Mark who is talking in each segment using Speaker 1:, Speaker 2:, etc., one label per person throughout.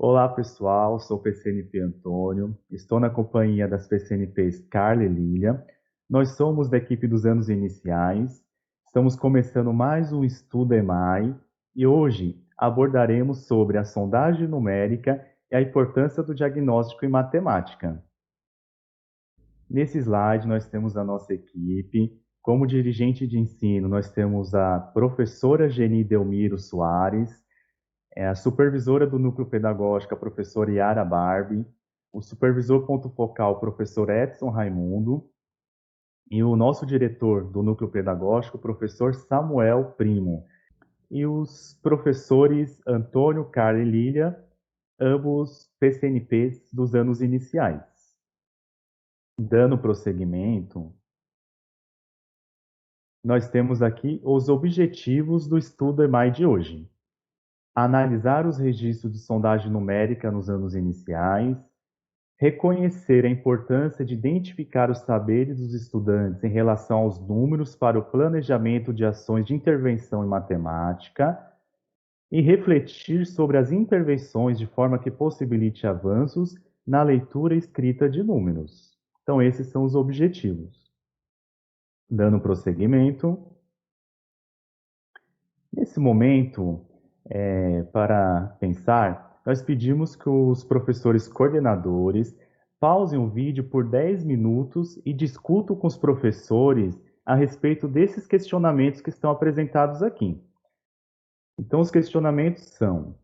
Speaker 1: Olá, pessoal. Sou o PCNP Antônio. Estou na companhia das PCNPs Carla e Lília. Nós somos da equipe dos anos iniciais. Estamos começando mais um estudo EMAI e hoje abordaremos sobre a sondagem numérica e a importância do diagnóstico em matemática. Nesse slide, nós temos a nossa equipe. Como dirigente de ensino, nós temos a professora Geni Delmiro Soares, a supervisora do núcleo pedagógico, a professora Yara Barbie, o supervisor ponto focal, o professor Edson Raimundo, e o nosso diretor do núcleo pedagógico, o professor Samuel Primo, e os professores Antônio, Carla e Lília, ambos PCNPs dos anos iniciais. Dando prosseguimento, nós temos aqui os objetivos do estudo EMAI de hoje. Analisar os registros de sondagem numérica nos anos iniciais, reconhecer a importância de identificar os saberes dos estudantes em relação aos números para o planejamento de ações de intervenção em matemática e refletir sobre as intervenções de forma que possibilite avanços na leitura e escrita de números. Então, esses são os objetivos. Dando prosseguimento, nesse momento, para pensar, nós pedimos que os professores coordenadores pausem o vídeo por 10 minutos e discutam com os professores a respeito desses questionamentos que estão apresentados aqui. Então, os questionamentos são: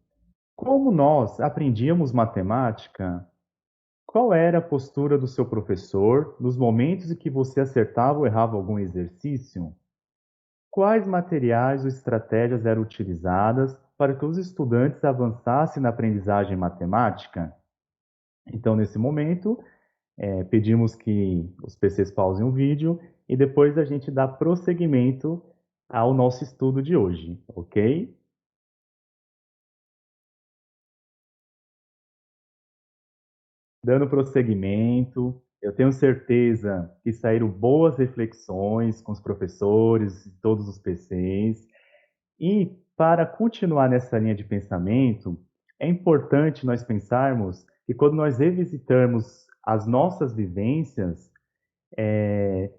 Speaker 1: como nós aprendíamos matemática? Qual era a postura do seu professor nos momentos em que você acertava ou errava algum exercício? Quais materiais ou estratégias eram utilizadas para que os estudantes avançassem na aprendizagem matemática? Então, nesse momento, pedimos que os PCs pausem o vídeo e depois a gente dá prosseguimento ao nosso estudo de hoje, ok? Dando prosseguimento, eu tenho certeza que saíram boas reflexões com os professores e todos os PCs. E para continuar nessa linha de pensamento, é importante nós pensarmos que quando nós revisitamos as nossas vivências,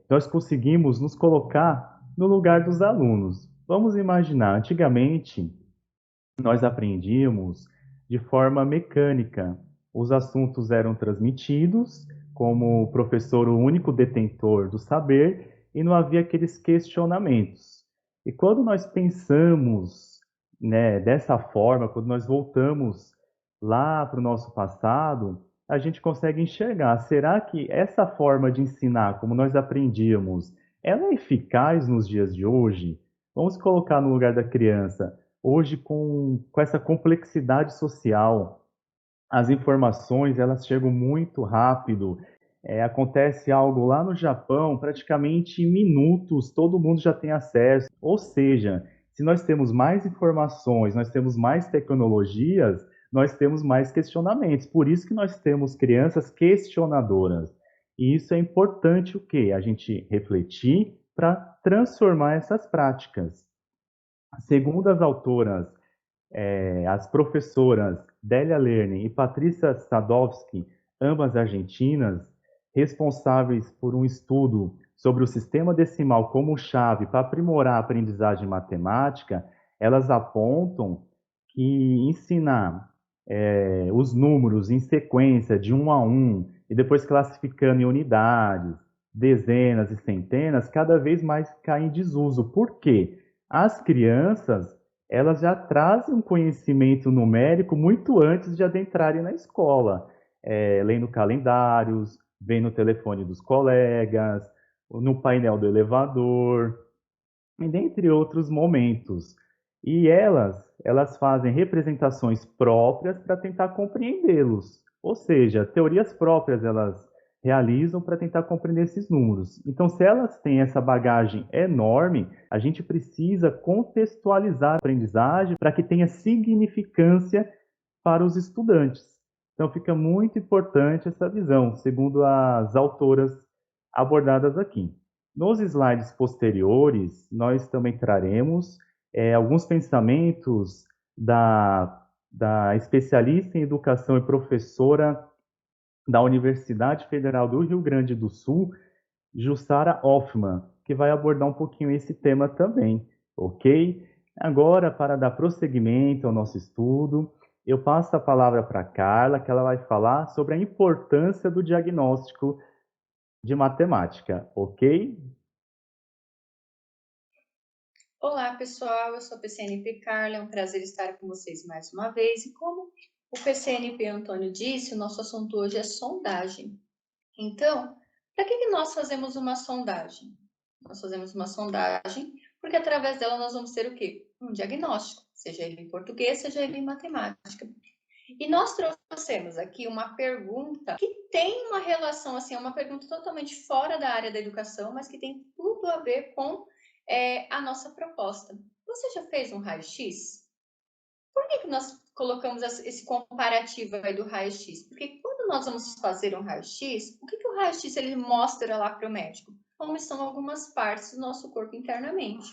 Speaker 1: nós conseguimos nos colocar no lugar dos alunos. Vamos imaginar, antigamente nós aprendíamos de forma mecânica. Os assuntos eram transmitidos como o professor o único detentor do saber e não havia aqueles questionamentos. E quando nós pensamos, né, dessa forma, quando nós voltamos lá para o nosso passado, a gente consegue enxergar, será que essa forma de ensinar, como nós aprendíamos, ela é eficaz nos dias de hoje? Vamos colocar no lugar da criança. Hoje, com essa complexidade social, as informações elas chegam muito rápido. Acontece algo lá no Japão, praticamente em minutos, todo mundo já tem acesso. Ou seja, se nós temos mais informações, nós temos mais tecnologias, nós temos mais questionamentos. Por isso que nós temos crianças questionadoras. E isso é importante o quê? A gente refletir para transformar essas práticas. Segundo as autoras, as professoras Délia Lerner e Patrícia Sadowski, ambas argentinas, responsáveis por um estudo sobre o sistema decimal como chave para aprimorar a aprendizagem matemática, elas apontam que ensinar os números em sequência de um a um e depois classificando em unidades, dezenas e centenas, cada vez mais cai em desuso. Por quê? As crianças elas já trazem um conhecimento numérico muito antes de adentrarem na escola, lendo calendários, vendo no telefone dos colegas, no painel do elevador, e dentre outros momentos. E elas fazem representações próprias para tentar compreendê-los. Ou seja, teorias próprias elas realizam para tentar compreender esses números. Então, se elas têm essa bagagem enorme, a gente precisa contextualizar a aprendizagem para que tenha significância para os estudantes. Então, fica muito importante essa visão, segundo as autoras abordadas aqui. Nos slides posteriores, nós também traremos alguns pensamentos da da especialista em educação e professora da Universidade Federal do Rio Grande do Sul, Jussara Hoffmann, que vai abordar um pouquinho esse tema também, ok? Agora, para dar prosseguimento ao nosso estudo, eu passo a palavra para a Carla, que ela vai falar sobre a importância do diagnóstico de matemática, ok?
Speaker 2: Olá, pessoal. Eu sou a PCNP Carla. É um prazer estar com vocês mais uma vez. E como o PCNP Antônio disse, o nosso assunto hoje é sondagem. Então, para que nós fazemos uma sondagem? Nós fazemos uma sondagem porque através dela nós vamos ter o quê? Um diagnóstico, seja ele em português, seja ele em matemática. E nós trouxemos aqui uma pergunta que tem uma relação, assim, é uma pergunta totalmente fora da área da educação, mas que tem tudo a ver com a nossa proposta. Você já fez um raio-x? Por que nós colocamos esse comparativo aí do raio-x? Porque quando nós vamos fazer um raio-x, o que o raio-x ele mostra lá para o médico? Como estão algumas partes do nosso corpo internamente.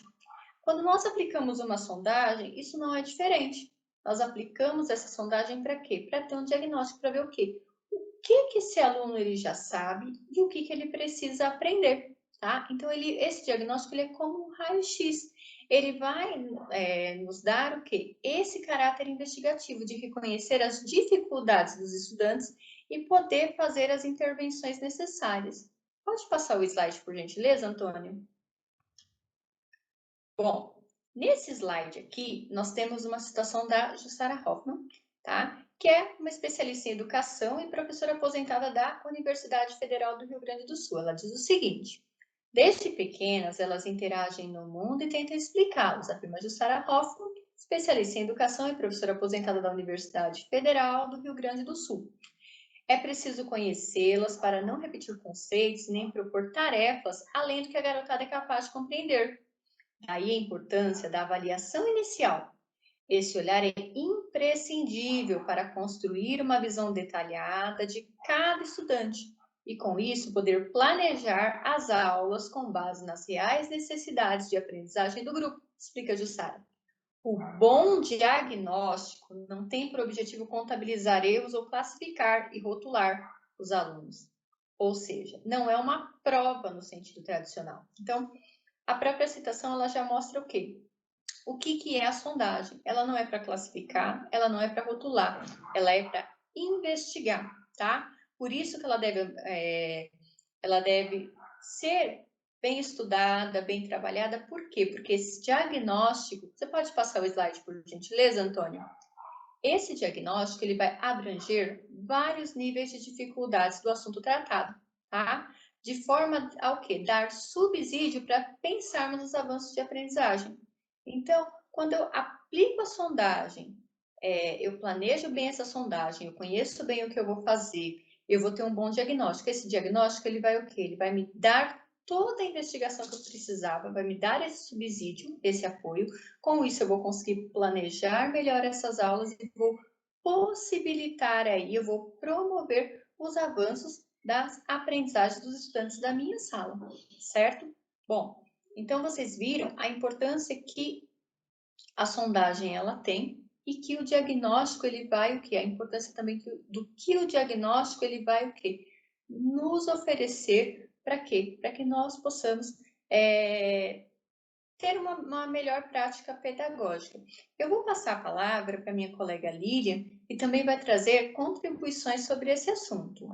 Speaker 2: Quando nós aplicamos uma sondagem, isso não é diferente. Nós aplicamos essa sondagem para quê? Para ter um diagnóstico, para ver o quê? O que esse aluno ele já sabe e o que ele precisa aprender, tá? Então, esse diagnóstico ele é como um raio-x. Ele vai nos dar o quê? Esse caráter investigativo de reconhecer as dificuldades dos estudantes e poder fazer as intervenções necessárias. Pode passar o slide, por gentileza, Antônio? Bom, nesse slide aqui, nós temos uma citação da Jussara Hoffmann, tá? Que é uma especialista em educação e professora aposentada da Universidade Federal do Rio Grande do Sul. Ela diz o seguinte: desde pequenas, elas interagem no mundo e tentam explicá-los, afirma Jussara Hoffmann, especialista em educação e professora aposentada da Universidade Federal do Rio Grande do Sul. É preciso conhecê-las para não repetir conceitos nem propor tarefas além do que a garotada é capaz de compreender. Daí a importância da avaliação inicial. Esse olhar é imprescindível para construir uma visão detalhada de cada estudante e, com isso, poder planejar as aulas com base nas reais necessidades de aprendizagem do grupo, explica Jussara. O bom diagnóstico não tem por objetivo contabilizar erros ou classificar e rotular os alunos. Ou seja, não é uma prova no sentido tradicional. Então, a própria citação ela já mostra o quê? O que é a sondagem? Ela não é para classificar, ela não é para rotular, ela é para investigar, tá? Por isso que ela deve ser bem estudada, bem trabalhada. Por quê? Porque esse diagnóstico, você pode passar o slide por gentileza, Antônio? Esse diagnóstico ele vai abranger vários níveis de dificuldades do assunto tratado, tá? De forma ao quê? Dar subsídio para pensarmos nos avanços de aprendizagem. Então, quando eu aplico a sondagem, eu planejo bem essa sondagem, eu conheço bem o que eu vou fazer, eu vou ter um bom diagnóstico. Esse diagnóstico ele vai o quê? Ele vai me dar toda a investigação que eu precisava, vai me dar esse subsídio, esse apoio. Com isso, eu vou conseguir planejar melhor essas aulas e vou possibilitar aí, eu vou promover os avanços das aprendizagens dos estudantes da minha sala, certo? Bom, então vocês viram a importância que a sondagem ela tem e que o diagnóstico ele vai o quê? A importância também do que o diagnóstico ele vai o quê? Nos oferecer para quê? Para que nós possamos ter uma melhor prática pedagógica. Eu vou passar a palavra para minha colega Lília, que também vai trazer contribuições sobre esse assunto.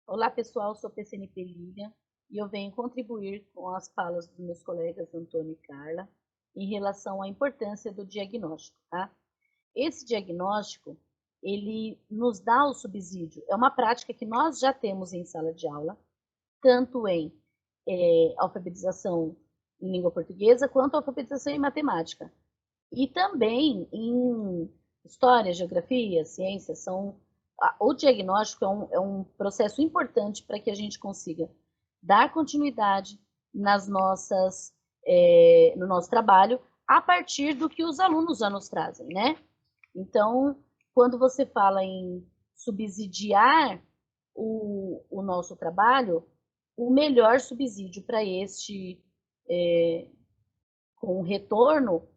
Speaker 3: Olá, pessoal, sou PCNP Lilian e eu venho contribuir com as falas dos meus colegas Antônio e Carla em relação à importância do diagnóstico, tá? Esse diagnóstico, ele nos dá o subsídio, é uma prática que nós já temos em sala de aula, tanto em alfabetização em língua portuguesa, quanto alfabetização em matemática. E também em história, geografia, ciência, o diagnóstico é um processo importante para que a gente consiga dar continuidade no nosso trabalho a partir do que os alunos já nos trazem, né? Então, quando você fala em subsidiar o nosso trabalho, o melhor subsídio para com retorno,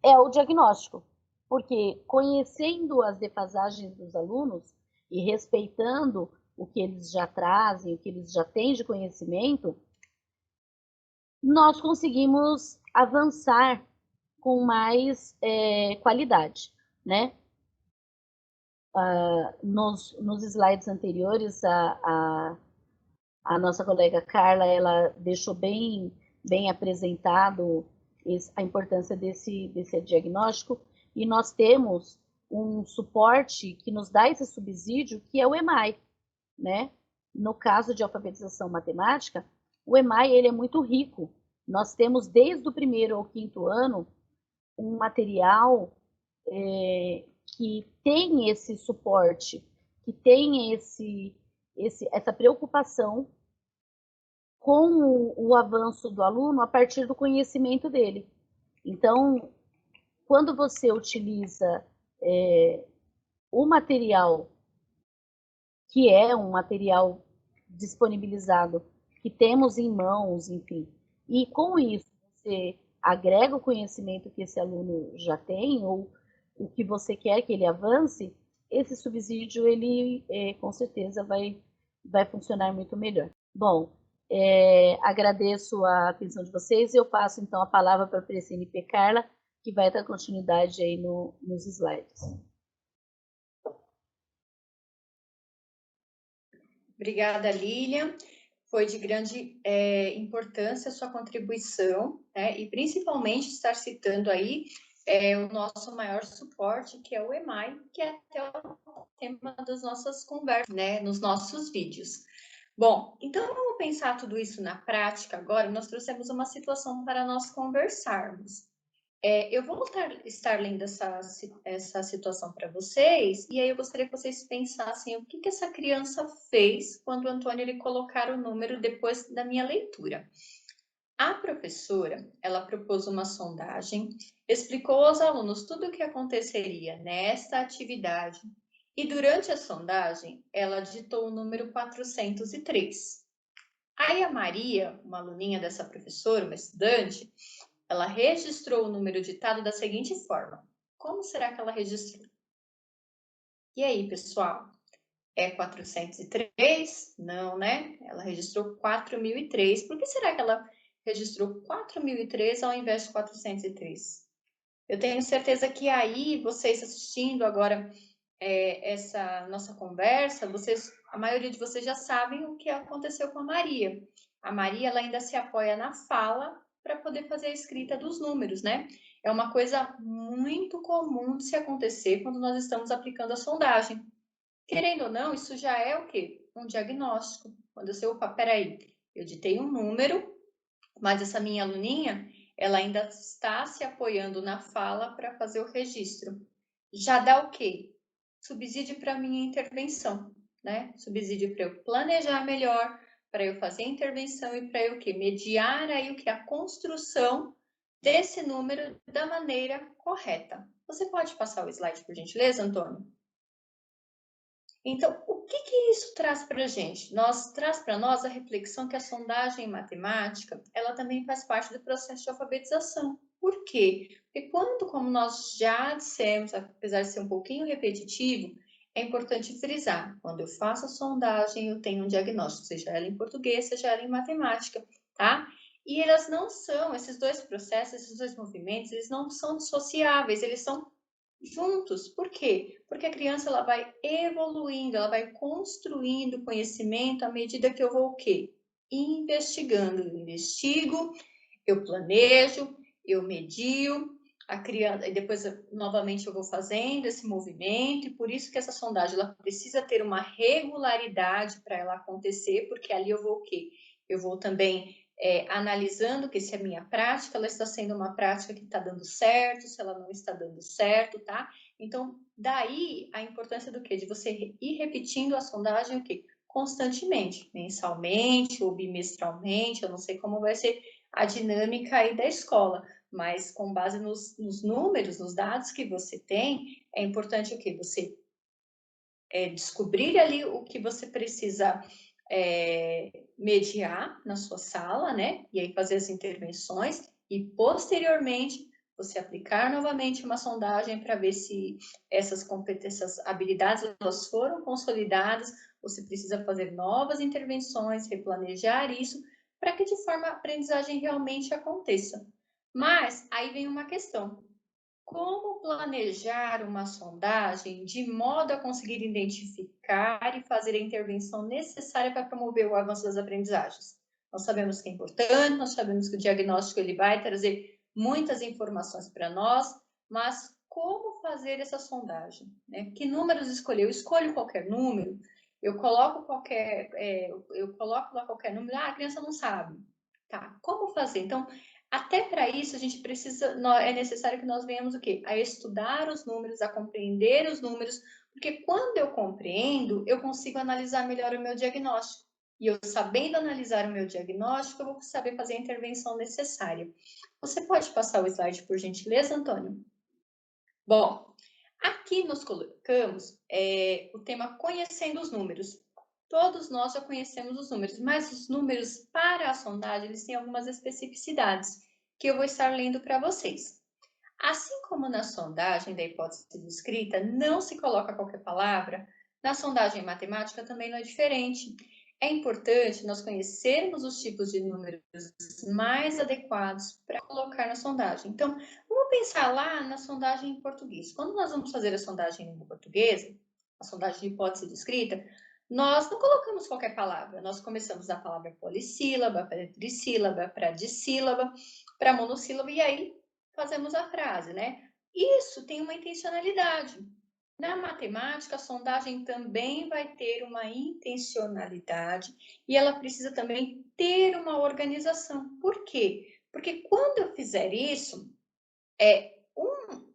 Speaker 3: é o diagnóstico. Porque conhecendo as defasagens dos alunos e respeitando o que eles já trazem, o que eles já têm de conhecimento, nós conseguimos avançar com mais qualidade, né? Nos slides anteriores, a nossa colega Carla, ela deixou bem apresentado a importância desse diagnóstico, e nós temos um suporte que nos dá esse subsídio, que é o EMAI, né? No caso de alfabetização matemática, o EMAI ele é muito rico. Nós temos desde o 1º ao 5º ano um material que tem esse suporte, que tem essa preocupação com o avanço do aluno a partir do conhecimento dele. Então, quando você utiliza o material, que é um material disponibilizado, que temos em mãos, enfim, e com isso você agrega o conhecimento que esse aluno já tem, ou o que você quer que ele avance, esse subsídio, ele com certeza vai funcionar muito melhor. Bom, agradeço a atenção de vocês e eu passo então a palavra para a PCNP Carla, que vai dar continuidade aí nos slides.
Speaker 2: Obrigada, Lilian. Foi de grande importância a sua contribuição, né? E principalmente estar citando aí o nosso maior suporte, que é o EMAI, que é até o tema das nossas conversas, né? Nos nossos vídeos. Bom, então vamos pensar tudo isso na prática agora. Nós trouxemos uma situação para nós conversarmos. Eu vou estar lendo essa situação para vocês, e aí eu gostaria que vocês pensassem o que essa criança fez quando o Antônio ele colocar o número depois da minha leitura. A professora, ela propôs uma sondagem, explicou aos alunos tudo o que aconteceria nesta atividade, e durante a sondagem, ela ditou o número 403. Aí a Maria, uma aluninha dessa professora, uma estudante, ela registrou o número ditado da seguinte forma. Como será que ela registrou? E aí, pessoal? É 403? Não, né? Ela registrou 4003. Por que será que ela registrou 4003 ao invés de 403? Eu tenho certeza que aí, vocês assistindo agora essa nossa conversa, a maioria de vocês já sabem o que aconteceu com a Maria. A Maria, ela ainda se apoia na fala para poder fazer a escrita dos números, né? É uma coisa muito comum de se acontecer quando nós estamos aplicando a sondagem. Querendo ou não, isso já é o quê? Um diagnóstico. Quando eu sei, opa, peraí, eu ditei um número, mas essa minha aluninha, ela ainda está se apoiando na fala para fazer o registro. Já dá o quê? Subsídio para minha intervenção, né? Subsídio para eu planejar melhor, para eu fazer a intervenção e para eu o quê? Mediar aí o que? A construção desse número da maneira correta. Você pode passar o slide, por gentileza, Antônio? Então, o que isso traz para a gente? Traz para nós a reflexão que a sondagem em matemática, ela também faz parte do processo de alfabetização. Por quê? Porque como nós já dissemos, apesar de ser um pouquinho repetitivo, é importante frisar, quando eu faço a sondagem, eu tenho um diagnóstico, seja ela em português, seja ela em matemática, tá? E elas não são, esses dois processos, esses dois movimentos, eles não são dissociáveis, eles são juntos. Por quê? Porque a criança ela vai evoluindo, ela vai construindo conhecimento à medida que eu vou o quê? Investigando. Eu investigo, eu planejo, eu medio, a criança, e depois novamente eu vou fazendo esse movimento, e por isso que essa sondagem ela precisa ter uma regularidade para ela acontecer, porque ali eu vou o quê? Eu vou também analisando que se a minha prática ela está sendo uma prática que está dando certo, se ela não está dando certo, tá? Então, daí a importância do quê? De você ir repetindo a sondagem o quê? Constantemente, mensalmente ou bimestralmente, eu não sei como vai ser a dinâmica aí da escola, mas com base nos números, nos dados que você tem, é importante o quê? Você descobrir ali o que você precisa mediar na sua sala, né? E aí fazer as intervenções e, posteriormente, você aplicar novamente uma sondagem para ver se essas competências, habilidades, elas foram consolidadas, você precisa fazer novas intervenções, replanejar isso, para que de forma a aprendizagem realmente aconteça. Mas aí vem uma questão. Como planejar uma sondagem de modo a conseguir identificar e fazer a intervenção necessária para promover o avanço das aprendizagens? Nós sabemos que é importante, nós sabemos que o diagnóstico ele vai trazer muitas informações para nós, mas como fazer essa sondagem? Né? Que números escolher? Eu escolho qualquer número, eu coloco lá qualquer número, a criança não sabe. Tá, como fazer? Então, até para isso, a gente precisa, é necessário que nós venhamos o quê? A estudar os números, a compreender os números, porque quando eu compreendo, eu consigo analisar melhor o meu diagnóstico. E eu sabendo analisar o meu diagnóstico, eu vou saber fazer a intervenção necessária. Você pode passar o slide, por gentileza, Antônio? Bom, aqui nós colocamos o tema Conhecendo os Números. Todos nós já conhecemos os números, mas os números para a sondagem, eles têm algumas especificidades que eu vou estar lendo para vocês. Assim como na sondagem da hipótese descrita, não se coloca qualquer palavra, na sondagem matemática também não é diferente. É importante nós conhecermos os tipos de números mais adequados para colocar na sondagem. Então, vamos pensar lá na sondagem em português. Quando nós vamos fazer a sondagem em língua portuguesa, a sondagem de hipótese descrita, nós não colocamos qualquer palavra. Nós começamos da palavra polissílaba, para trissílaba, para dissílaba, para monossílaba, e aí fazemos a frase, né? Isso tem uma intencionalidade. Na matemática, a sondagem também vai ter uma intencionalidade e ela precisa também ter uma organização. Por quê? Porque quando eu fizer isso,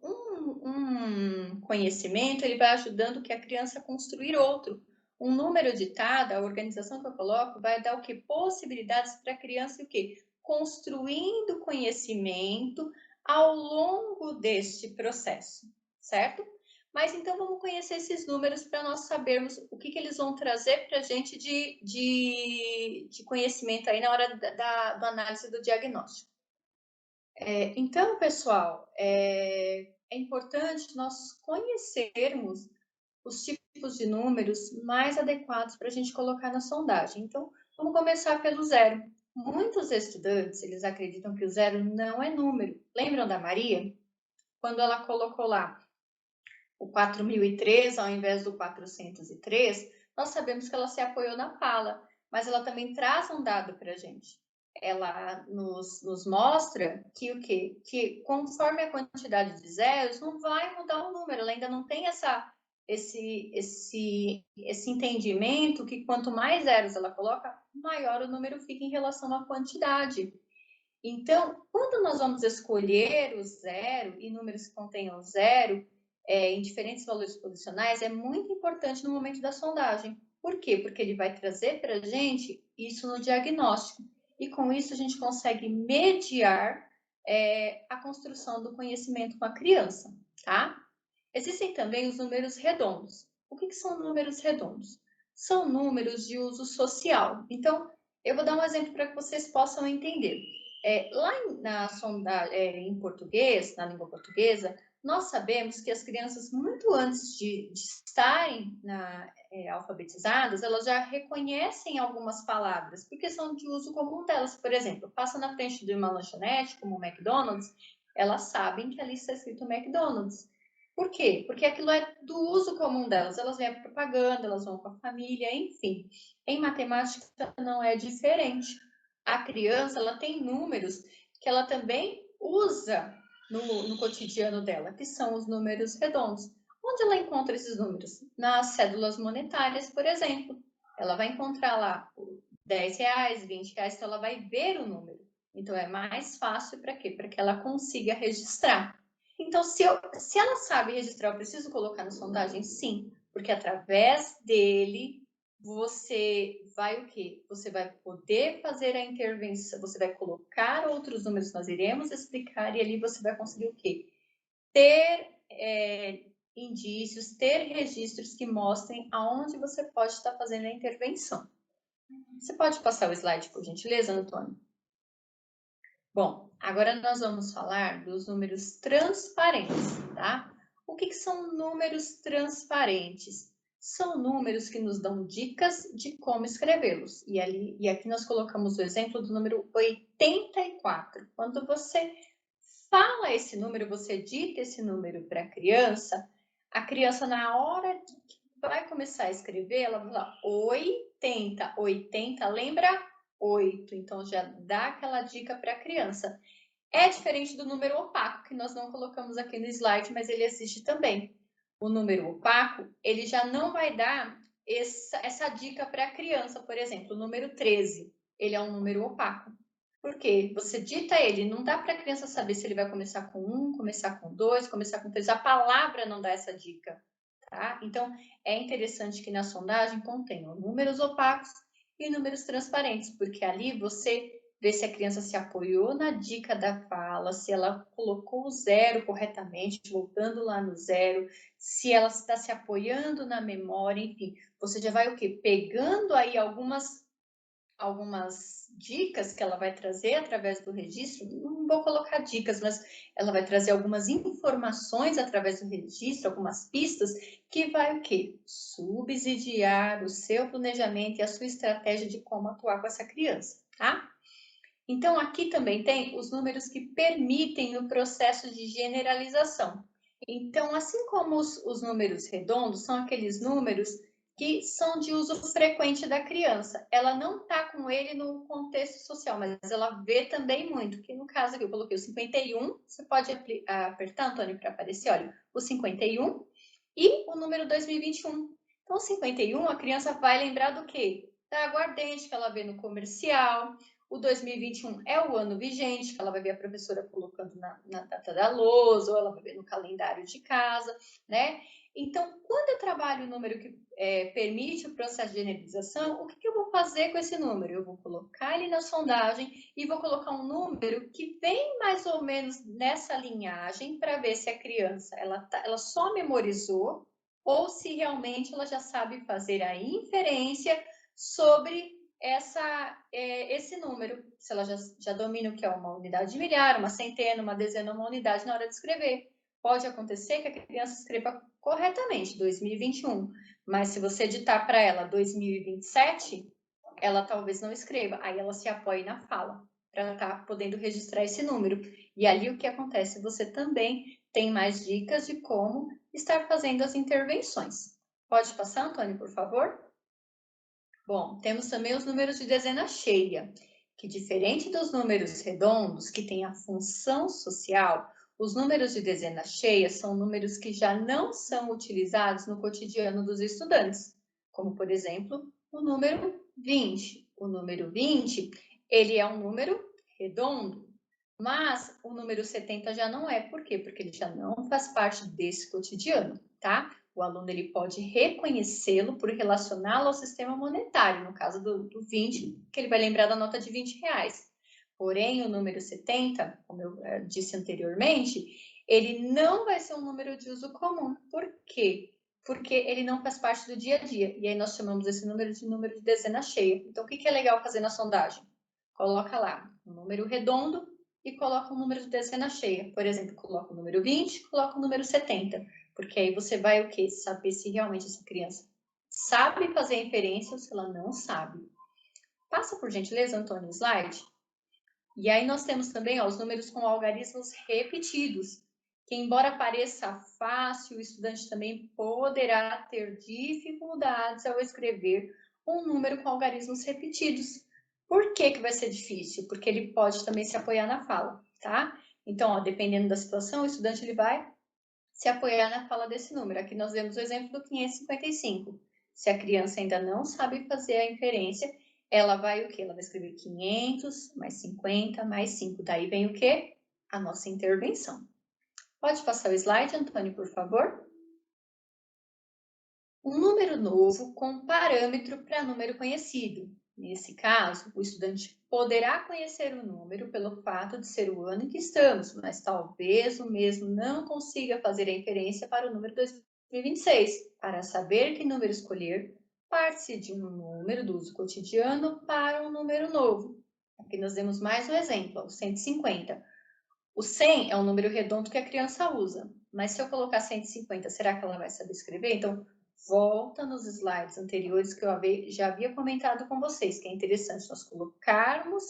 Speaker 2: um conhecimento, ele vai ajudando que a criança a construir outro. Um número ditado, a organização que eu coloco, vai dar o que? Possibilidades para a criança o quê? Construindo conhecimento ao longo deste processo, certo? Mas então vamos conhecer esses números para nós sabermos o que eles vão trazer para a gente de conhecimento aí na hora da análise do diagnóstico. Então, pessoal, é importante nós conhecermos os tipos de números mais adequados para a gente colocar na sondagem. Então, vamos começar pelo zero. Muitos estudantes, eles acreditam que o zero não é número. Lembram da Maria? Quando ela colocou lá o 4003 ao invés do 403, nós sabemos que ela se apoiou na fala, mas ela também traz um dado para a gente. Ela nos mostra que o quê? Que conforme a quantidade de zeros, não vai mudar o número, ela ainda não tem esse entendimento que quanto mais zeros ela coloca, maior o número fica em relação à quantidade. Então, quando nós vamos escolher o zero e números que contenham zero, em diferentes valores posicionais, é muito importante no momento da sondagem. Por quê? Porque ele vai trazer para a gente isso no diagnóstico. E com isso a gente consegue mediar a construção do conhecimento com a criança, tá? Existem também os números redondos. O que são números redondos? São números de uso social. Então, eu vou dar um exemplo para que vocês possam entender. Em português, na língua portuguesa, nós sabemos que as crianças, muito antes de estarem alfabetizadas, elas já reconhecem algumas palavras, porque são de uso comum delas. Por exemplo, passa na frente de uma lanchonete, como o McDonald's, elas sabem que ali está escrito McDonald's. Por quê? Porque aquilo é do uso comum delas. Elas veem a propaganda, elas vão com a família, enfim. Em matemática não é diferente. A criança, ela tem números que ela também usa no cotidiano dela, que são os números redondos. Onde ela encontra esses números? Nas cédulas monetárias, por exemplo. Ela vai encontrar lá R$10, R$20, então ela vai ver o número. Então é mais fácil para quê? Para que ela consiga registrar. Então, se ela sabe registrar, eu preciso colocar na sondagem? Sim, porque através dele você vai o quê? Você vai poder fazer a intervenção, você vai colocar outros números que nós iremos explicar e ali você vai conseguir o quê? Ter indícios, ter registros que mostrem aonde você pode estar fazendo a intervenção. Você pode passar o slide, por gentileza, Antônio? Bom, agora nós vamos falar dos números transparentes, tá? O que são números transparentes? São números que nos dão dicas de como escrevê-los. E aqui nós colocamos o exemplo do número 84. Quando você fala esse número, você dita esse número para a criança na hora que vai começar a escrever, ela vai falar 80, 80, lembra 8. Então já dá aquela dica para a criança. É diferente do número opaco, que nós não colocamos aqui no slide, mas ele existe também. O número opaco, ele já não vai dar essa dica para a criança, por exemplo, o número 13, ele é um número opaco. Por quê? Você dita ele, não dá para a criança saber se ele vai começar com 1, começar com 2, começar com 3. A palavra não dá essa dica, tá? Então, é interessante que na sondagem contenham números opacos e números transparentes, porque ali você vê se a criança se apoiou na dica da fala, se ela colocou o zero corretamente, voltando lá no zero, se ela está se apoiando na memória, enfim. Você já vai o quê? Pegando aí algumas dicas que ela vai trazer através do registro, não vou colocar dicas, mas ela vai trazer algumas informações através do registro, algumas pistas, que vai o quê? Subsidiar o seu planejamento e a sua estratégia de como atuar com essa criança, tá? Então, aqui também tem os números que permitem o processo de generalização. Então, assim como os números redondos, são aqueles números que são de uso frequente da criança. Ela não está com ele no contexto social, mas ela vê também muito, que no caso aqui eu coloquei o 51, você pode apertar, Antônio, para aparecer, olha, o 51 e o número 2021. Então, o 51, a criança vai lembrar do quê? Da aguardente que ela vê no comercial. O 2021 é o ano vigente, que ela vai ver a professora colocando na data da lousa, ou ela vai ver no calendário de casa, né? Então, quando eu trabalho o número que permite o processo de generalização, o que eu vou fazer com esse número? Eu vou colocar ele na sondagem e vou colocar um número que vem mais ou menos nessa linhagem para ver se a criança ela só memorizou ou se realmente ela já sabe fazer a inferência sobre esse número. Se ela já domina o que é uma unidade de milhar, uma centena, uma dezena, uma unidade na hora de escrever. Pode acontecer que a criança escreva corretamente 2021, mas se você ditar para ela 2027, ela talvez não escreva. Aí ela se apoia na fala para estar podendo registrar esse número. E ali o que acontece? Você também tem mais dicas de como estar fazendo as intervenções. Pode passar, Antônio, por favor? Bom, temos também os números de dezena cheia, que diferente dos números redondos, que têm a função social, os números de dezena cheia são números que já não são utilizados no cotidiano dos estudantes, como, por exemplo, o número 20. O número 20, ele é um número redondo, mas o número 70 já não é. Por quê? Porque ele já não faz parte desse cotidiano, tá? O aluno ele pode reconhecê-lo por relacioná-lo ao sistema monetário, no caso do 20, que ele vai lembrar da nota de 20 reais. Porém, o número 70, como eu disse anteriormente, ele não vai ser um número de uso comum. Por quê? Porque ele não faz parte do dia a dia. E aí nós chamamos esse número de dezena cheia. Então, o que é legal fazer na sondagem? Coloca lá um número redondo e coloca um número de dezena cheia. Por exemplo, coloca o número 20, coloca o número 70. Porque aí você vai o quê? Saber se realmente essa criança sabe fazer a inferência ou se ela não sabe. Passa, por gentileza, Antônio, o slide. E aí nós temos também os números com algarismos repetidos, que embora pareça fácil, o estudante também poderá ter dificuldades ao escrever um número com algarismos repetidos. Por que vai ser difícil? Porque ele pode também se apoiar na fala, tá? Então, dependendo da situação, o estudante ele vai se apoiar na fala desse número. Aqui nós vemos o exemplo do 555. Se a criança ainda não sabe fazer a inferência, ela vai o quê? Ela vai escrever 500 mais 50 mais 5. Daí vem o quê? A nossa intervenção. Pode passar o slide, Antônio, por favor? Um número novo com parâmetro para número conhecido. Nesse caso, o estudante poderá conhecer o número pelo fato de ser o ano em que estamos, mas talvez o mesmo não consiga fazer a inferência para o número 2026. Para saber que número escolher, parte-se de um número do uso cotidiano para um número novo. Aqui nós demos mais um exemplo, o 150. O 100 é um número redondo que a criança usa, mas se eu colocar 150, será que ela vai saber escrever? Então, volta nos slides anteriores que eu já havia comentado com vocês, que é interessante nós colocarmos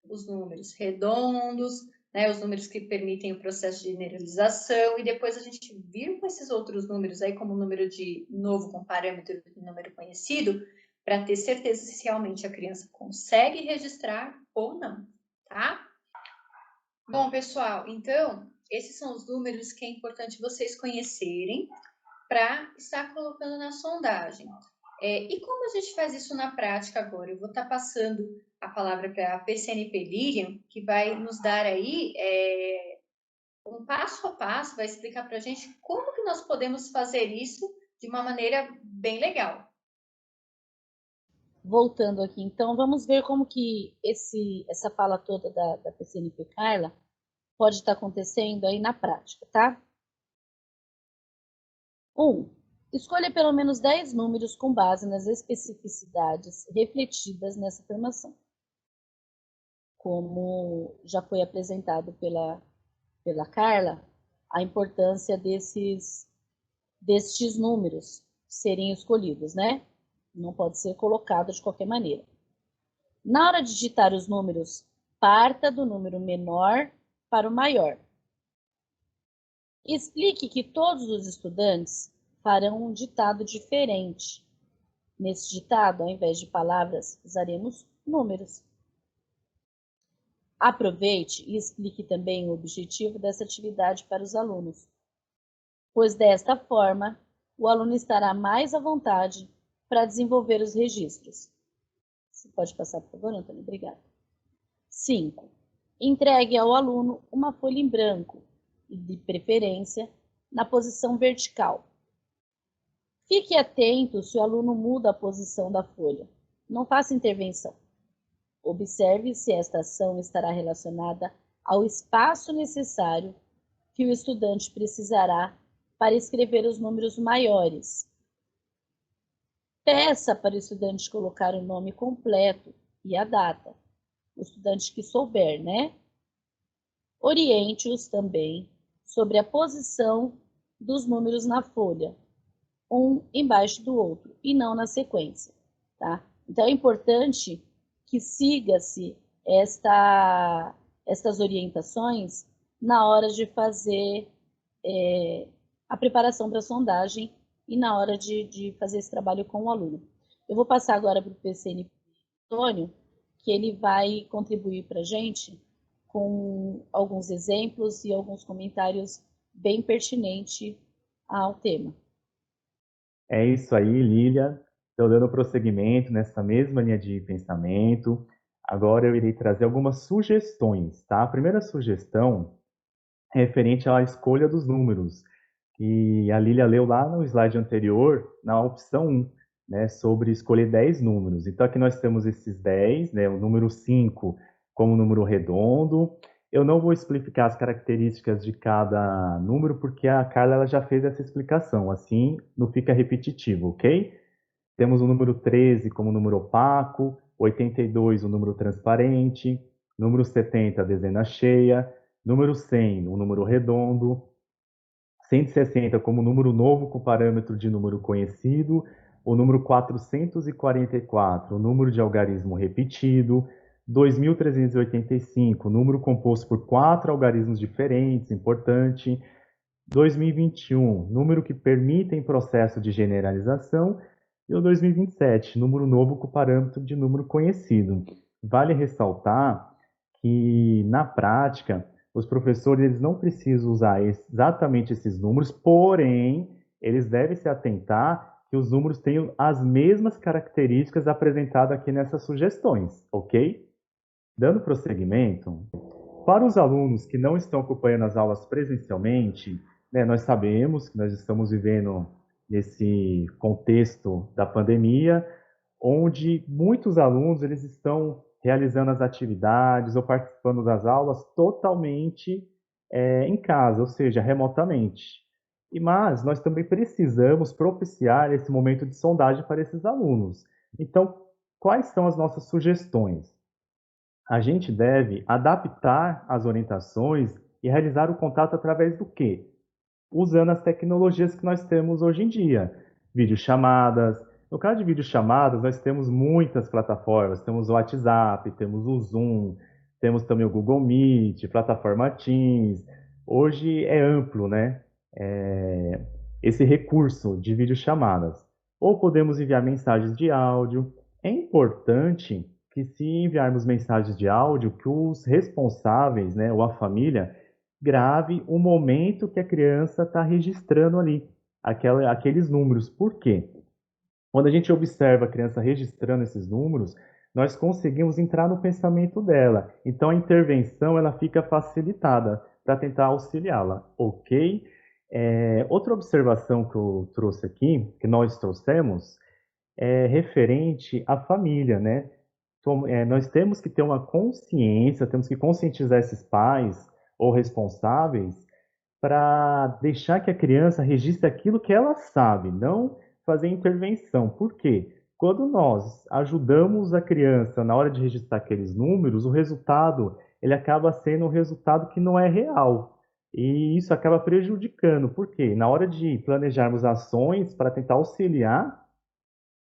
Speaker 2: os números redondos, né, os números que permitem o processo de generalização, e depois a gente vir com esses outros números aí, como o número de novo com parâmetro de número conhecido, para ter certeza se realmente a criança consegue registrar ou não, tá? Bom, pessoal, então, esses são os números que é importante vocês conhecerem para estar colocando na sondagem. E como a gente faz isso na prática agora? Eu vou estar passando a palavra para a PCNP Lilian, que vai nos dar aí um passo a passo, vai explicar para a gente como que nós podemos fazer isso de uma maneira bem legal.
Speaker 3: Voltando aqui, então, vamos ver como que essa fala toda da PCNP Carla pode estar acontecendo aí na prática, tá? 1. Escolha pelo menos 10 números com base nas especificidades refletidas nessa afirmação. Como já foi apresentado pela Carla, a importância destes números serem escolhidos, né? Não pode ser colocado de qualquer maneira. Na hora de digitar os números, parta do número menor para o maior. Explique que todos os estudantes farão um ditado diferente. Nesse ditado, ao invés de palavras, usaremos números. Aproveite e explique também o objetivo dessa atividade para os alunos, pois desta forma, o aluno estará mais à vontade para desenvolver os registros. Você pode passar, por favor, Antônio? Obrigada. 5. Entregue ao aluno uma folha em branco, e de preferência na posição vertical. Fique atento se o aluno muda a posição da folha. Não faça intervenção. Observe se esta ação estará relacionada ao espaço necessário que o estudante precisará para escrever os números maiores. Peça para o estudante colocar o nome completo e a data. O estudante que souber, né? Oriente-os também sobre a posição dos números na folha, um embaixo do outro, e não na sequência, tá? Então, é importante que siga-se estas orientações na hora de fazer a preparação para a sondagem e na hora de fazer esse trabalho com o aluno. Eu vou passar agora para o PCN Antônio, que ele vai contribuir para a gente com alguns exemplos e alguns comentários bem pertinentes ao tema.
Speaker 1: É isso aí, Lília. Estou dando prosseguimento nessa mesma linha de pensamento. Agora eu irei trazer algumas sugestões, tá? A primeira sugestão é referente à escolha dos números, que a Lília leu lá no slide anterior, na opção 1, né, sobre escolher 10 números. Então aqui nós temos esses 10, né, o número 5 como número redondo. Eu não vou explicar as características de cada número, porque a Carla ela já fez essa explicação, assim não fica repetitivo, ok? Temos o número 13 como número opaco, 82 o número transparente, número 70 a dezena cheia, número 100 um número redondo, 160 como número novo com parâmetro de número conhecido, o número 444, o número de algarismo repetido, 2.385, número composto por 4 algarismos diferentes, importante, 2021, número que permitem processo de generalização, e o 2027, número novo com parâmetro de número conhecido. Vale ressaltar que, na prática, os professores eles não precisam usar exatamente esses números, porém, eles devem se atentar que os números tenham as mesmas características apresentadas aqui nessas sugestões, ok? Dando prosseguimento, para os alunos que não estão acompanhando as aulas presencialmente, né, nós sabemos que nós estamos vivendo nesse contexto da pandemia, onde muitos alunos eles estão realizando as atividades ou participando das aulas totalmente em casa, ou seja, remotamente. Mas nós também precisamos propiciar esse momento de sondagem para esses alunos. Então, quais são as nossas sugestões? a gente deve adaptar as orientações e realizar o contato através do quê? Usando as tecnologias que nós temos hoje em dia. Videochamadas. No caso de videochamadas, nós temos muitas plataformas. Temos o WhatsApp, temos o Zoom, temos também o Google Meet, plataforma Teams. Hoje é amplo, né? Esse recurso de videochamadas. Ou podemos enviar mensagens de áudio. É importante que, se enviarmos mensagens de áudio, que os responsáveis, né, ou a família, grave o momento que a criança está registrando ali, aqueles números. Por quê? Quando a gente observa a criança registrando esses números, nós conseguimos entrar no pensamento dela. Então a intervenção ela fica facilitada para tentar auxiliá-la, ok? Outra observação que eu trouxe aqui, que nós trouxemos, é referente à família, né? Nós temos que ter uma consciência, temos que conscientizar esses pais ou responsáveis para deixar que a criança registre aquilo que ela sabe, não fazer intervenção. Por quê? Quando nós ajudamos a criança na hora de registrar aqueles números, o resultado ele acaba sendo um resultado que não é real. E isso acaba prejudicando. Por quê? Na hora de planejarmos ações para tentar auxiliar,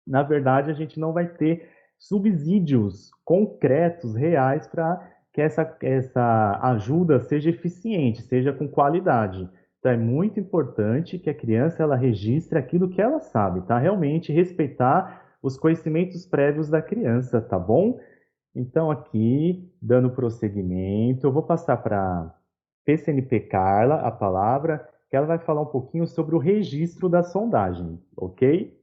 Speaker 1: na verdade, a gente não vai ter subsídios concretos, reais, para que essa ajuda seja eficiente, seja com qualidade. Então, é muito importante que a criança ela registre aquilo que ela sabe, tá? Realmente respeitar os conhecimentos prévios da criança, tá bom? Então, aqui, dando prosseguimento, eu vou passar para a PCNP Carla a palavra, que ela vai falar um pouquinho sobre o registro da sondagem, ok?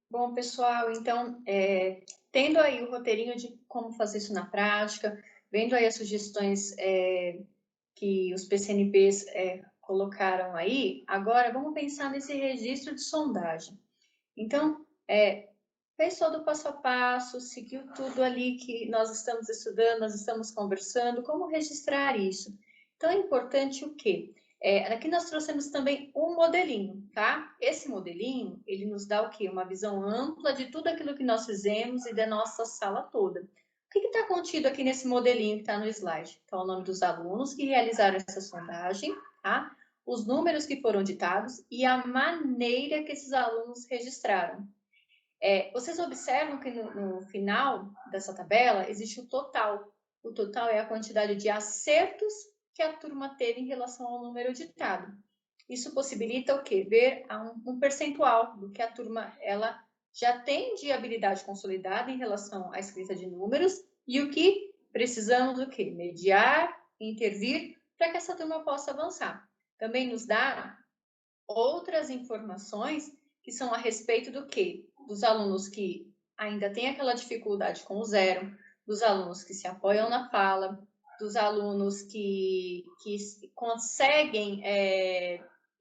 Speaker 2: Bom, pessoal, então, tendo aí o roteirinho de como fazer isso na prática, vendo aí as sugestões que os PCNPs colocaram aí, agora vamos pensar nesse registro de sondagem. Então, fez todo o passo a passo, seguiu tudo ali que nós estamos estudando, nós estamos conversando, como registrar isso. Então, é importante o quê? Aqui nós trouxemos também um modelinho, tá? Esse modelinho, ele nos dá o quê? Uma visão ampla de tudo aquilo que nós fizemos e da nossa sala toda. O que está contido aqui nesse modelinho que está no slide? Então, o nome dos alunos que realizaram essa sondagem, tá? Os números que foram ditados e a maneira que esses alunos registraram. Vocês observam que no final dessa tabela existe o total. O total é a quantidade de acertos que a turma teve em relação ao número ditado. Isso possibilita o quê? Ver um percentual do que a turma ela já tem de habilidade consolidada em relação à escrita de números e o que precisamos do quê? Mediar, intervir para que essa turma possa avançar. Também nos dá outras informações que são a respeito do quê? Dos alunos que ainda têm aquela dificuldade com o zero, dos alunos que se apoiam na fala, dos alunos que conseguem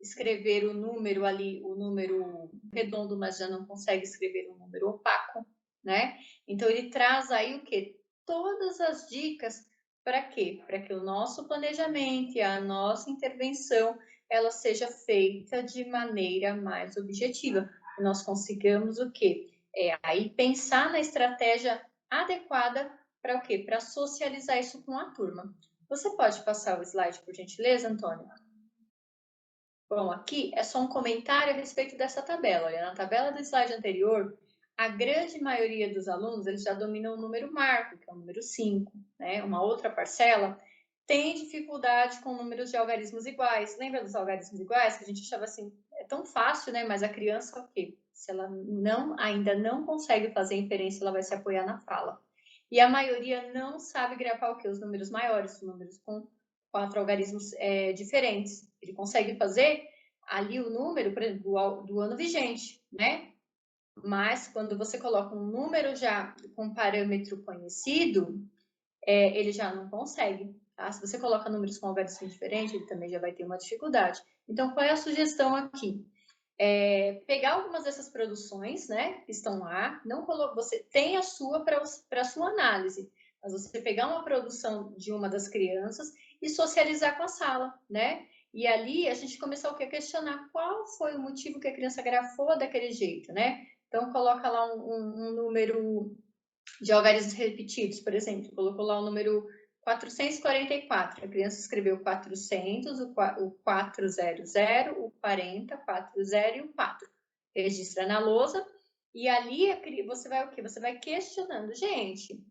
Speaker 2: escrever o número ali, o número redondo, mas já não consegue escrever um número opaco, né? Então, ele traz aí o quê? Todas as dicas para quê? Para que o nosso planejamento e a nossa intervenção ela seja feita de maneira mais objetiva. Nós consigamos o quê? Aí pensar na estratégia adequada para o quê? Para socializar isso com a turma. Você pode passar o slide, por gentileza, Antônio? Bom, aqui é só um comentário a respeito dessa tabela. Olha, na tabela do slide anterior, a grande maioria dos alunos eles já dominam o número marco, que é o número 5, né? Uma outra parcela tem dificuldade com números de algarismos iguais. Lembra dos algarismos iguais? Que a gente achava assim, é tão fácil, né? Mas a criança, o quê? Se ela ainda não consegue fazer inferência, ela vai se apoiar na fala. E a maioria não sabe grafar o quê? Os números maiores, os números com 4 algarismos diferentes. Ele consegue fazer ali o número, por exemplo, do ano vigente, né? Mas quando você coloca um número já com parâmetro conhecido, ele já não consegue. Tá? Se você coloca números com algarismos diferentes, ele também já vai ter uma dificuldade. Então, qual é a sugestão aqui? Pegar algumas dessas produções, né, que estão lá, você tem a sua para a sua análise, mas você pegar uma produção de uma das crianças e socializar com a sala, né? E ali a gente começou a questionar qual foi o motivo que a criança grafou daquele jeito, né? Então, coloca lá um número de algarismos repetidos, por exemplo, colocou lá o número 444, a criança escreveu 400, o 400, o 40, 40 e o 4. Registra na lousa e ali você vai o quê? Você vai questionando, gente,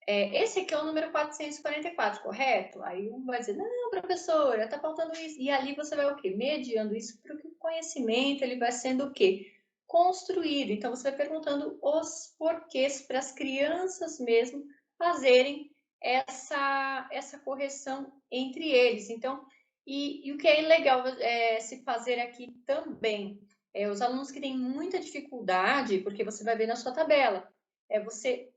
Speaker 2: esse aqui é o número 444, correto? Aí um vai dizer, não, professora, tá faltando isso. E ali você vai o quê? Mediando isso para que o conhecimento ele vai sendo o quê? Construído. Então você vai perguntando os porquês para as crianças mesmo fazerem essa correção entre eles. Então, e o que é legal se fazer aqui também, os alunos que têm muita dificuldade, porque você vai ver na sua tabela, você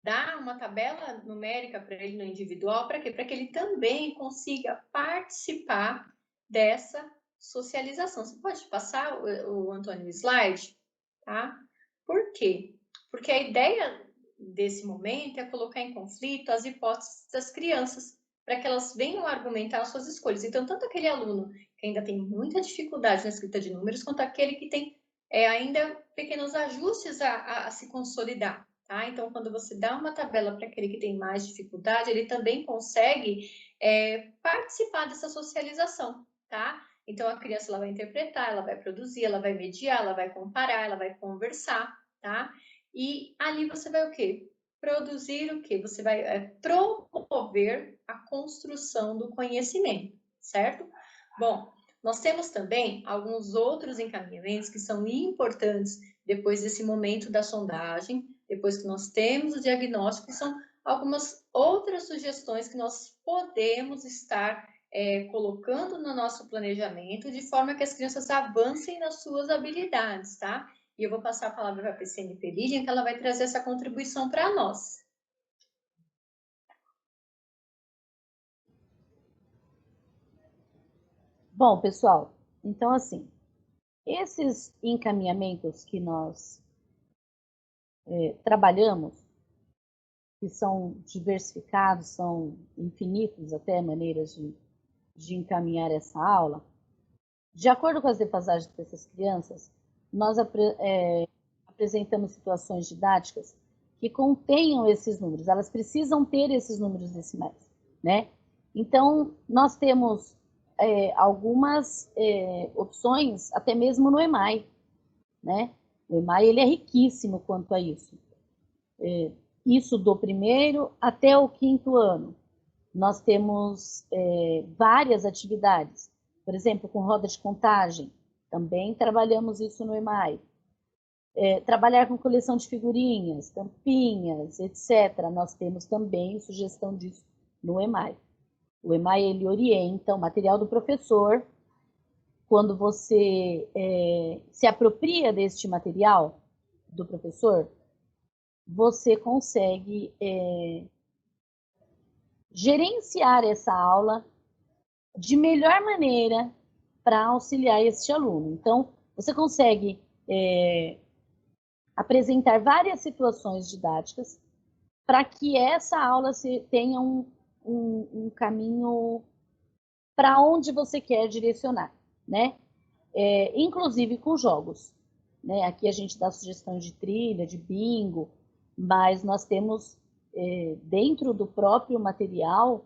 Speaker 2: dá uma tabela numérica para ele no individual, para quê? Para que ele também consiga participar dessa socialização. Você pode passar, o Antônio, o slide? Tá? Por quê? Porque a ideia desse momento é colocar em conflito as hipóteses das crianças, para que elas venham argumentar as suas escolhas. Então, tanto aquele aluno que ainda tem muita dificuldade na escrita de números, quanto aquele que tem ainda pequenos ajustes a se consolidar. Tá? Então, quando você dá uma tabela para aquele que tem mais dificuldade, ele também consegue participar dessa socialização. Tá? Então, a criança ela vai interpretar, ela vai produzir, ela vai mediar, ela vai comparar, ela vai conversar. Tá? E ali você vai o quê? Produzir o quê? Você vai promover a construção do conhecimento, certo? Bom, nós temos também alguns outros encaminhamentos que são importantes depois desse momento da sondagem, depois que nós temos o diagnóstico, são algumas outras sugestões que nós podemos estar colocando no nosso planejamento, de forma que as crianças avancem nas suas habilidades, tá? E eu vou passar a palavra para a PCNP Lilian, que ela vai trazer essa contribuição para nós.
Speaker 3: Bom, pessoal, então assim, esses encaminhamentos que nós trabalhamos, que são diversificados, são infinitos até maneiras de encaminhar essa aula, de acordo com as defasagens dessas crianças, nós apresentamos situações didáticas que contenham esses números, elas precisam ter esses números decimais, né? Então, nós temos algumas opções, até mesmo no EMAI, né? O EMAI ele é riquíssimo quanto a isso. Isso do primeiro até o quinto ano. Nós temos várias atividades, por exemplo, com roda de contagem, também trabalhamos isso no EMAI. Trabalhar com coleção de figurinhas, tampinhas, etc. Nós temos também sugestão disso no EMAI. O EMAI ele orienta o material do professor. Quando você se apropria deste material do professor, você consegue gerenciar essa aula de melhor maneira para auxiliar este aluno. Então, você consegue apresentar várias situações didáticas para que essa aula tenha um caminho para onde você quer direcionar, né? Inclusive com jogos, né? Aqui a gente dá sugestão de trilha, de bingo, mas nós temos dentro do próprio material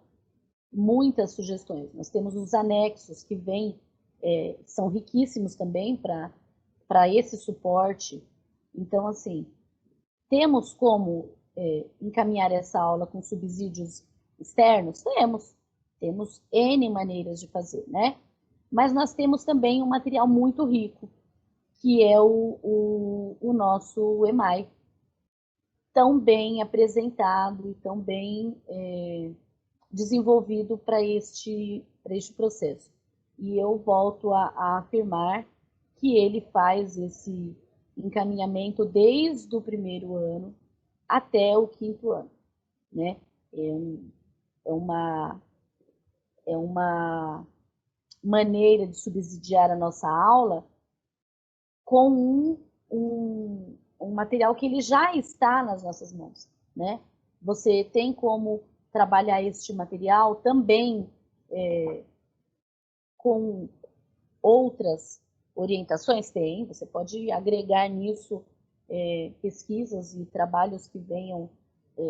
Speaker 3: muitas sugestões. Nós temos os anexos que vêm, são riquíssimos também para esse suporte. Então, assim, temos como encaminhar essa aula com subsídios externos? Temos N maneiras de fazer, né? Mas nós temos também um material muito rico, que é o nosso EMAI, tão bem apresentado e tão bem desenvolvido para este processo. E eu volto a afirmar que ele faz esse encaminhamento desde o primeiro ano até o quinto ano, né? É uma maneira de subsidiar a nossa aula com um material que ele já está nas nossas mãos, né? Você tem como trabalhar este material também com outras orientações? Tem, você pode agregar nisso pesquisas e trabalhos que venham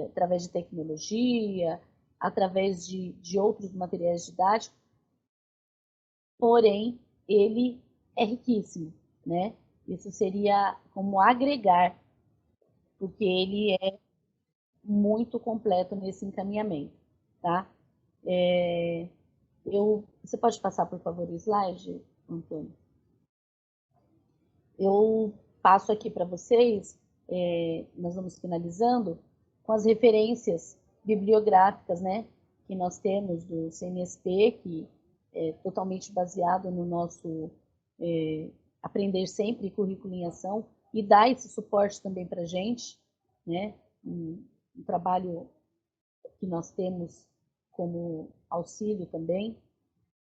Speaker 3: através de tecnologia, através de outros materiais didáticos, porém, ele é riquíssimo, né? Isso seria como agregar, porque ele é muito completo nesse encaminhamento, tá? Você pode passar, por favor, o slide, Antônio? Eu passo aqui para vocês, nós vamos finalizando, com as referências bibliográficas, né, que nós temos do CNSP, que é totalmente baseado no nosso Aprender Sempre e Currículo em Ação, e dá esse suporte também para a gente, né, um trabalho que nós temos como auxílio também.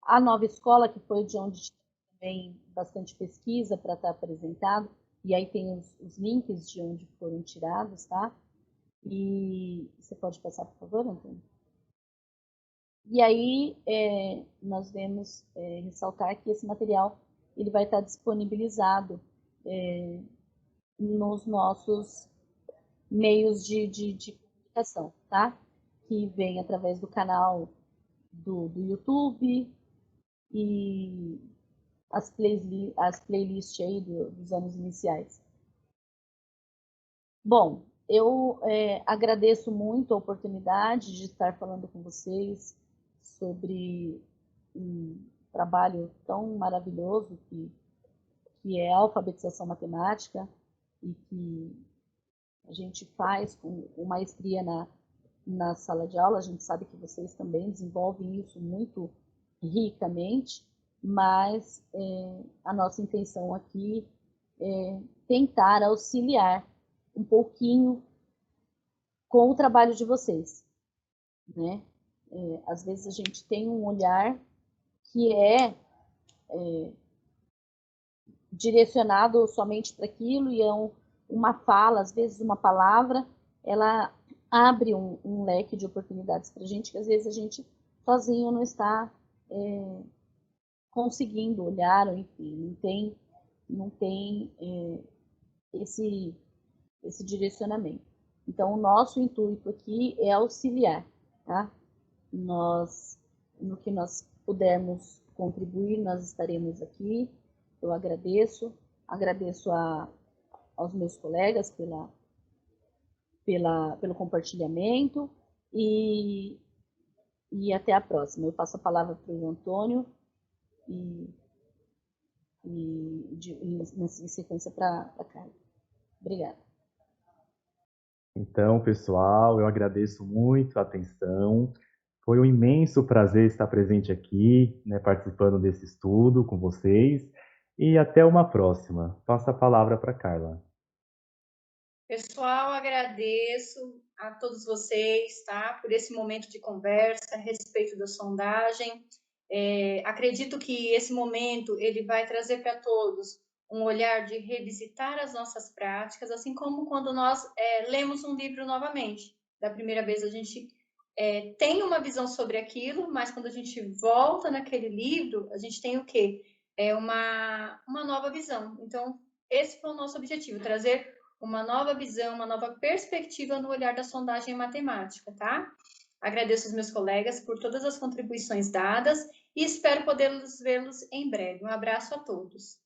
Speaker 3: A Nova Escola, que foi de onde também bastante pesquisa para estar apresentado, e aí tem os links de onde foram tirados, tá? E você pode passar, por favor, Antônio? E aí nós devemos ressaltar que esse material ele vai estar disponibilizado nos nossos meios de comunicação, tá? Que vem através do canal do YouTube e as playlists aí dos anos iniciais. Bom, eu agradeço muito a oportunidade de estar falando com vocês sobre um trabalho tão maravilhoso que é a alfabetização matemática e que a gente faz com maestria na sala de aula. A gente sabe que vocês também desenvolvem isso muito ricamente, mas a nossa intenção aqui é tentar auxiliar um pouquinho com o trabalho de vocês, né? Às vezes a gente tem um olhar que direcionado somente para aquilo e uma fala, às vezes uma palavra, ela abre um leque de oportunidades para a gente que às vezes a gente sozinho não está conseguindo olhar, ou enfim, não tem esse direcionamento. Então, o nosso intuito aqui é auxiliar, tá? No que nós pudermos contribuir, nós estaremos aqui. Eu agradeço aos meus colegas pelo compartilhamento e até a próxima. Eu passo a palavra para o Antônio e em sequência para a Carla. Obrigada.
Speaker 1: Então, pessoal, eu agradeço muito a atenção. Foi um imenso prazer estar presente aqui, né, participando desse estudo com vocês. E até uma próxima. Passo a palavra para a Carla.
Speaker 2: Pessoal, agradeço a todos vocês, tá, por esse momento de conversa a respeito da sondagem. Acredito que esse momento ele vai trazer para todos um olhar de revisitar as nossas práticas, assim como quando nós lemos um livro novamente. Da primeira vez a gente tem uma visão sobre aquilo, mas quando a gente volta naquele livro, a gente tem o quê? Uma nova visão. Então, esse foi o nosso objetivo, trazer uma nova visão, uma nova perspectiva no olhar da sondagem matemática, tá? Agradeço aos meus colegas por todas as contribuições dadas e espero poder vê-los em breve. Um abraço a todos.